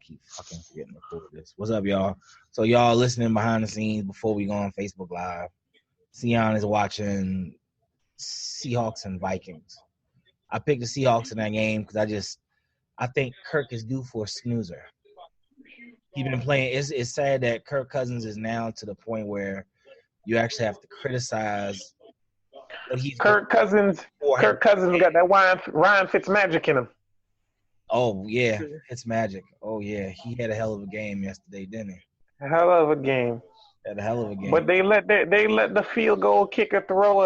keep fucking forgetting to record this. What's up, y'all? So y'all listening behind the scenes before we go on Facebook Live. Seon is watching Seahawks and Vikings. I picked the Seahawks in that game because I think Kirk is due for a snoozer. He's been playing. It's sad that Kirk Cousins is now to the point where you actually have to criticize what he's Kirk Cousins got that Ryan Fitzmagic in him. Oh yeah, it's magic. Oh yeah, he had a hell of a game yesterday, didn't he? Hell of a game. Had a hell of a game. But they let the field goal kicker throw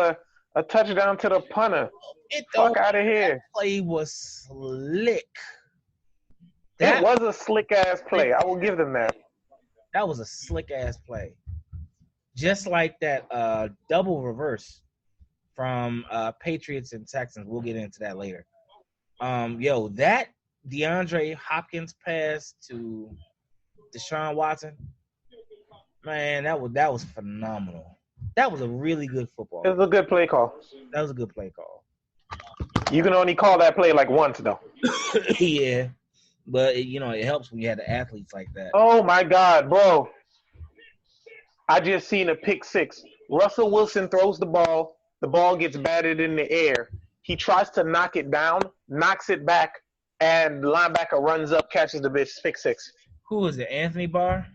a touchdown to the punter. Fuck out of here. That play was slick. It was a slick ass play. I will give them that. That was a slick ass play. Just like that double reverse from Patriots and Texans. We'll get into that later. That DeAndre Hopkins pass to Deshaun Watson, man, that was phenomenal. That was a really good football. It was a good play call. That was a good play call. You can only call that play like once, though. Yeah, but it helps when you have the athletes like that. Oh my God, bro! I just seen a pick six. Russell Wilson throws the ball. The ball gets batted in the air. He tries to knock it down, knocks it back, and the linebacker runs up, catches the bitch, pick six. Who is it? Anthony Barr?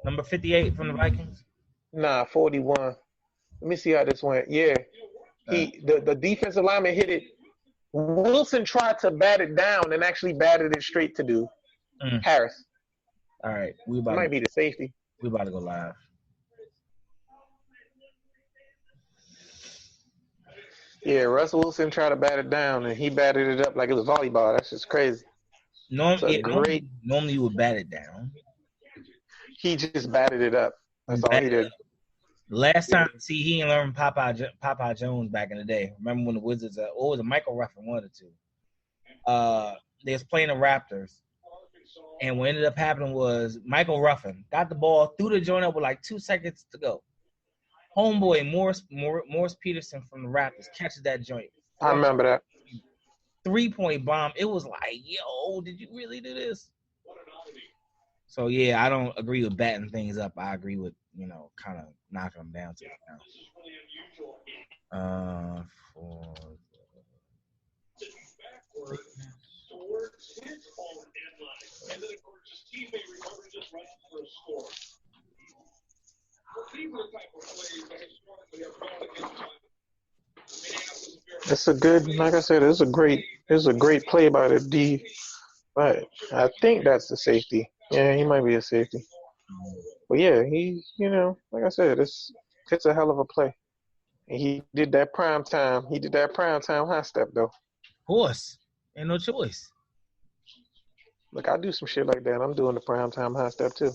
Number 58 from the Vikings? Nah, 41. Let me see how this went. Yeah. The defensive lineman hit it. Wilson tried to bat it down and actually batted it straight to Harris. All right. Might be the safety. We about to go live. Yeah, Russell Wilson tried to bat it down, and he batted it up like it was volleyball. That's just crazy. Normally you would bat it down. He just batted it up. That's all he did. Last time, he didn't learn Popeye Jones back in the day. Remember when the Wizards, was it Michael Ruffin, one or two? They was playing the Raptors, and what ended up happening was Michael Ruffin got the ball, threw the joint up with like 2 seconds to go. Homeboy Morris Peterson from the Raptors catches that joint. I remember that. 3-point bomb. It was like, yo, did you really do this? So yeah, I don't agree with batting things up. I agree with kind of knocking them down to the ground. It's a good, like I said, it's a great play by the D. But I think that's the safety. Yeah, he might be a safety. But yeah, he, like I said, it's a hell of a play. And he did that prime time. He did that prime time high step though. Of course, ain't no choice. Look, I do some shit like that. I'm doing the prime time high step too.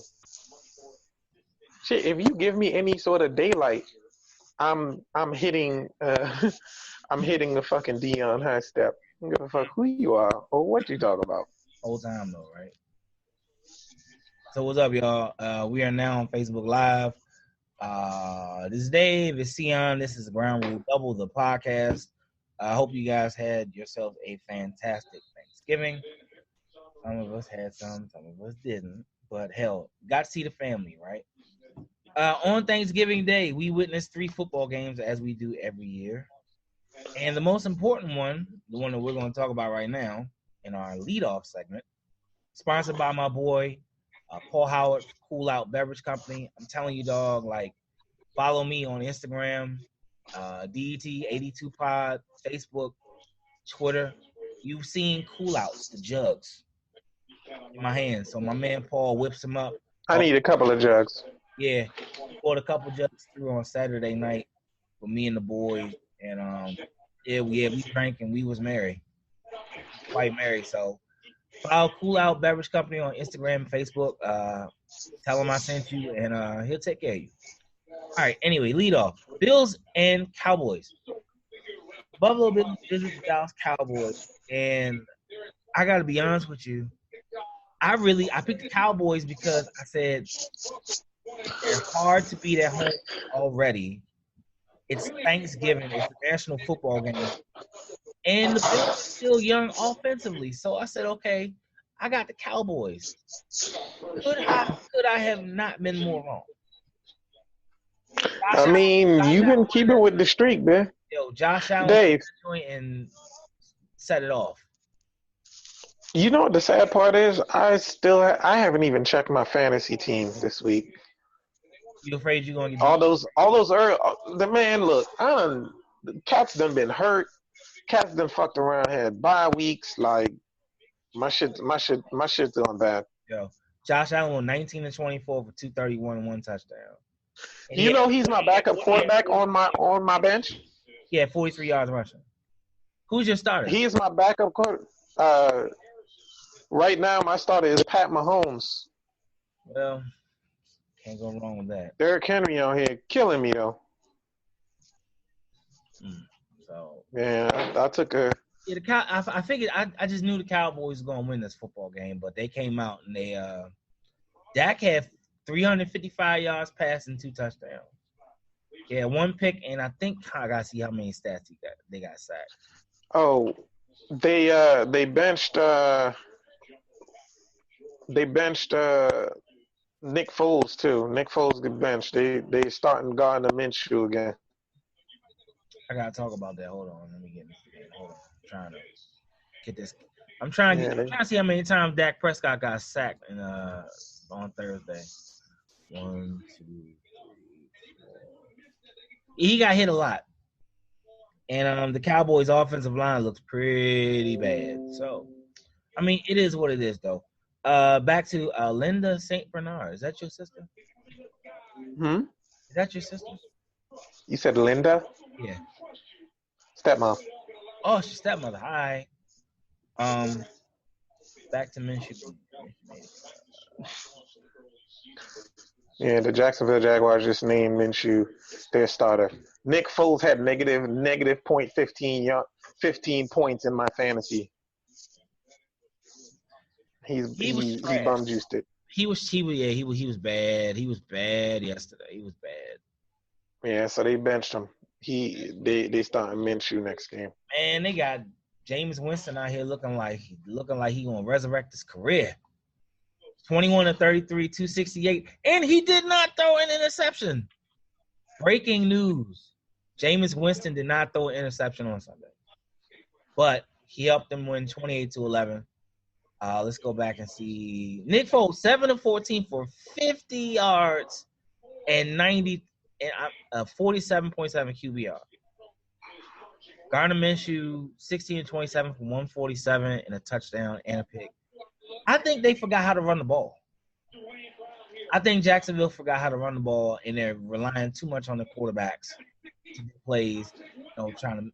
Shit, if you give me any sort of daylight, I'm hitting the fucking Dion high step. I don't give a fuck who you are or what you talk about. Whole time though, right? So what's up, y'all? We are now on Facebook Live. This is Dave. It's Seon. This is Ground Rule Double, the podcast. I hope you guys had yourselves a fantastic Thanksgiving. Some of us had some of us didn't. But hell, got to see the family, right? On Thanksgiving Day, we witnessed 3 football games as we do every year. And the most important one, the one that we're going to talk about right now in our leadoff segment, sponsored by my boy, Paul Howard, Cool Out Beverage Company. I'm telling you, dog, follow me on Instagram, DET82Pod, Facebook, Twitter. You've seen Cool Outs, the jugs, in my hands. So my man Paul whips them up. I need a couple of jugs. Yeah, bought a couple jugs through on Saturday night with me and the boys. And, we drank and we was merry. Quite merry, so. Follow Cool Out Beverage Company on Instagram and Facebook. Tell him I sent you, and he'll take care of you. All right, anyway, lead off. Bills and Cowboys. Buffalo Bills visit the Dallas Cowboys, and I got to be honest with you. I picked the Cowboys because I said they're hard to beat at home already. It's Thanksgiving. It's a national football game. And the Bills are still young offensively. So I said, okay, I got the Cowboys. Could I have not been more wrong? I mean, you've been keeping with the streak, man. Josh Allen Dave, and set it off. you know what the sad part is? I haven't even checked my fantasy team this week. You afraid you're gonna get all those early? The man, look, Cats done been hurt. Cats done fucked around, had bye weeks. Like my shit's doing bad. Yo, Josh Allen was 19 and 24 for 231 and 1 touchdown. And you know he's my backup quarterback on my bench. He had 43 yards rushing. Who's your starter? He is my backup quarterback. Right now, my starter is Pat Mahomes. Well, can't go wrong with that. Derrick Henry on here killing me though. So yeah, I took a. Yeah, I figured I just knew the Cowboys were gonna win this football game, but they came out and they Dak had 355 yards passing, 2 touchdowns. Yeah, 1 pick, and I think I gotta see how many stats they got sacked. Oh, they benched Nick Foles too. Nick Foles get benched. They starting Gardner Minshew again. I gotta talk about that. Hold on, let me get this. Hold on, I'm trying to get this. I'm trying to see how many times Dak Prescott got sacked on Thursday. 1, 2, 3, 4. He got hit a lot, and the Cowboys' offensive line looks pretty bad. So, I mean, it is what it is, though. Back to Linda St. Bernard. Is that your sister? Is that your sister? You said Linda? Yeah. Stepmom. Oh, she's stepmother. Hi. Back to Minshew. Yeah, the Jacksonville Jaguars just named Minshew their starter. Nick Foles had negative 15 points in my fantasy. He bum juiced it. He was bad. He was bad yesterday. He was bad. Yeah, so they benched him. They starting Minshew next game. Man, they got Jameis Winston out here looking like he gonna resurrect his career. 21 to 33, 268, and he did not throw an interception. Breaking news: Jameis Winston did not throw an interception on Sunday, but he helped them win 28-11. Let's go back and see. Nick Foles 7 of 14 for 50 yards and 47.7 QBR. Gardner Minshew 16 and 27 for 147 and a touchdown and a pick. I think they forgot how to run the ball. I think Jacksonville forgot how to run the ball, and they're relying too much on the quarterbacks to do plays, trying to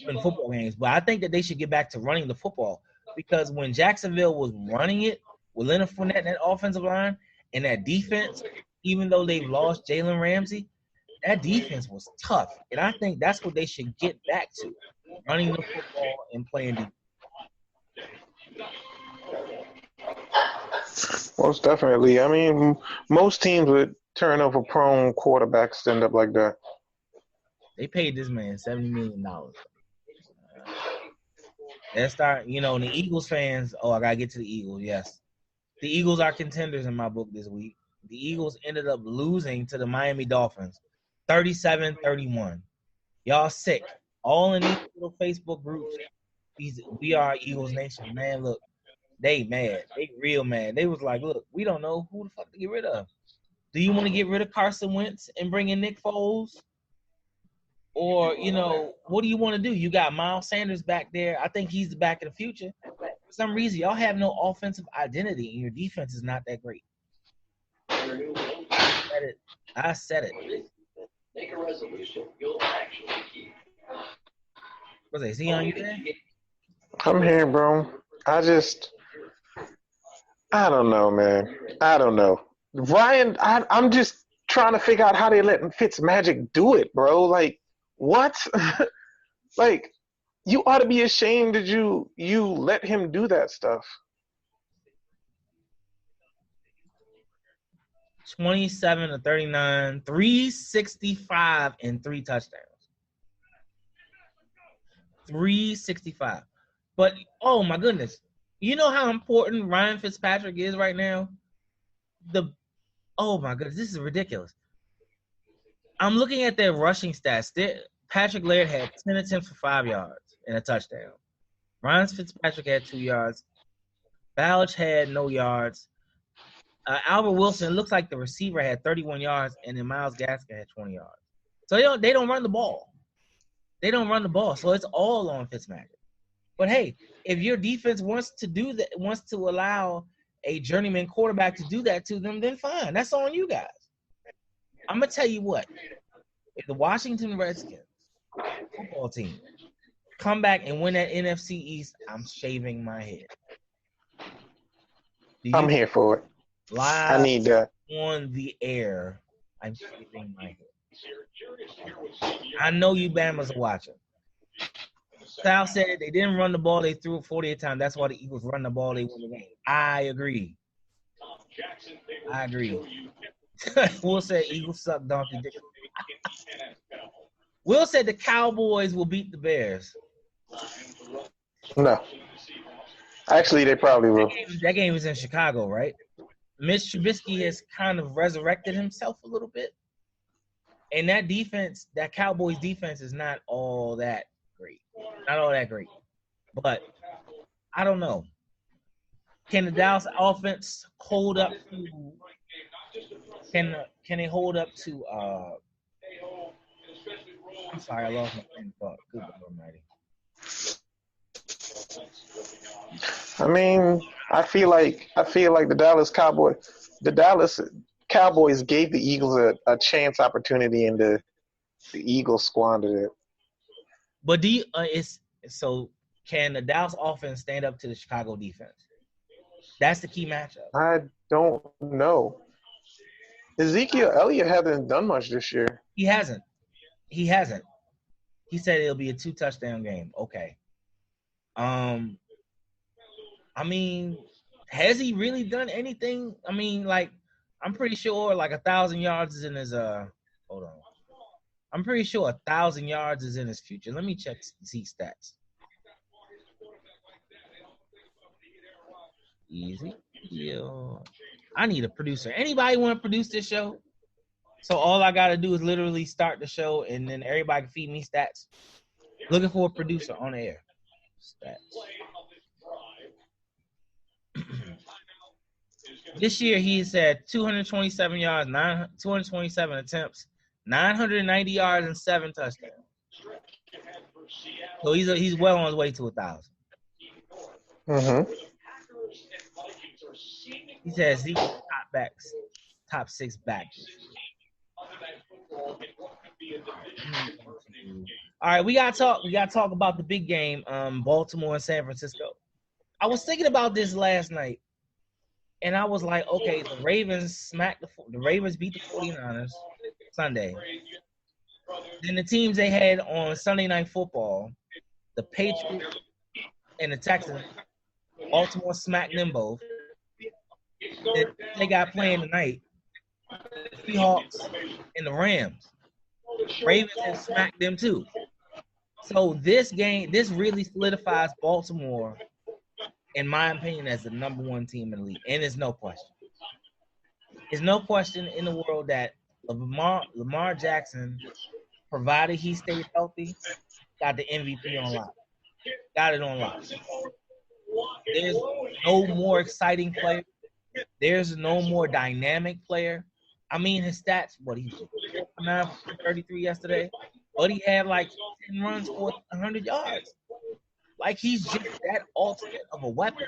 win football games. But I think that they should get back to running the football, because when Jacksonville was running it with Leonard Fournette and that offensive line and that defense, even though they've lost Jalen Ramsey, that defense was tough. And I think that's what they should get back to, running the football and playing defense. Most definitely. I mean, most teams with turnover-prone quarterbacks end up like that. They paid this man $70 million. Let's start, and the Eagles fans, I got to get to the Eagles, yes. The Eagles are contenders in my book this week. The Eagles ended up losing to the Miami Dolphins, 37-31. Y'all sick. All in these little Facebook groups. We are Eagles Nation. Man, look, they mad. They real mad. They was like, look, we don't know who the fuck to get rid of. Do you want to get rid of Carson Wentz and bring in Nick Foles? Or, what do you want to do? You got Miles Sanders back there. I think he's the back of the future. For some reason, y'all have no offensive identity, and your defense is not that great. I said it. Make a resolution you'll actually keep. What's that? Seon, you there? I'm here, bro. I don't know, man. I don't know. Ryan, I'm just trying to figure out how they let Fitzmagic do it, bro. Like, what? Like, you ought to be ashamed that you let him do that stuff. 27-39, 365, and 3 touchdowns. 365. But, oh, my goodness. You know how important Ryan Fitzpatrick is right now? Oh my goodness, this is ridiculous. I'm looking at their rushing stats. Patrick Laird had 10 attempts for 5 yards and a touchdown. Ryan Fitzpatrick had 2 yards. Ballage had no yards. Albert Wilson, looks like the receiver had 31 yards, and then Myles Gaskin had 20 yards. So they don't run the ball. They don't run the ball, so it's all on Fitzmagic. But hey, if your defense wants to do that, wants to allow a journeyman quarterback to do that to them, then fine. That's on you guys. I'm gonna tell you what. If the Washington Redskins football team come back and win that NFC East, I'm shaving my head. I'm here for it. Live I need that. on the air, I'm shaving my head. I know you Bama's are watching. Sal said they didn't run the ball. They threw it 48 times. That's why the Eagles run the ball. They win the game. I agree. Will said Eagles suck donkey dick. Will said the Cowboys will beat the Bears. No. Actually, they probably will. That game was in Chicago, right? Mitch Trubisky has kind of resurrected himself a little bit. And that defense, that Cowboys defense is not all that great. Not all that great. But I don't know. Can the Dallas offense hold up to can they hold up to I'm sorry, I lost my train of thought. Good Almighty. I mean, I feel like the Dallas Cowboys gave the Eagles a chance opportunity, and the Eagles squandered it. But can the Dallas offense stand up to the Chicago defense? That's the key matchup. I don't know. Ezekiel Elliott hasn't done much this year. He hasn't. He said it'll be a 2-touchdown game. Okay. I mean, has he really done anything? I mean, like, I'm pretty sure like 1,000 yards is in his hold on. I'm pretty sure 1,000 yards is in his future. Let me check Zeke stats. Easy. Yeah. I need a producer. Anybody want to produce this show? So all I gotta do is literally start the show, and then everybody can feed me stats. Looking for a producer on the air. Stats. This year he's had 227 yards, 227 attempts, 990 yards, and 7 touchdowns. So he's well on his way to 1,000. Mm-hmm. He says he's top 6 backs. All right, we gotta talk about the big game, Baltimore and San Francisco. I was thinking about this last night, and I was like, okay, the Ravens beat the 49ers Sunday. Then the teams they had on Sunday Night Football, the Patriots and the Texans, Baltimore smacked them both. They got playing tonight, the Seahawks and the Rams. Ravens have smacked them too. So this really solidifies Baltimore, in my opinion, as the number 1 team in the league. And there's no question. There's no question in the world that Lamar Jackson, provided he stays healthy, got the MVP on lock. Got it on lock. There's no more exciting player. There's no more dynamic player. I mean, his stats, he 9 for 33 yesterday, but he had like 10 runs for 100 yards. Like, he's just that ultimate of a weapon.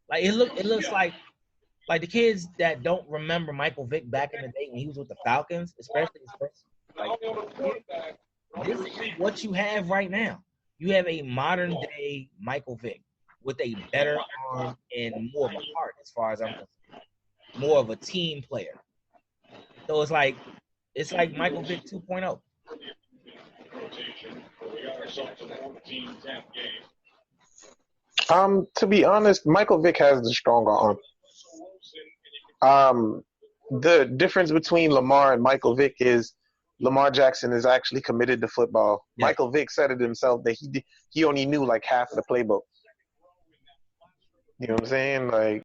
Like, it looks like the kids that don't remember Michael Vick back in the day when he was with the Falcons, especially his first. Like, this is what you have right now. You have a modern day Michael Vick with a better arm and more of a heart, as far as I'm concerned. More of a team player. So it's like Michael Vick 2.0. To be honest, Michael Vick has the stronger arm. The difference between Lamar and Michael Vick is Lamar Jackson is actually committed to football. Yeah. Michael Vick said it himself that he only knew like half of the playbook. You know what I'm saying? Like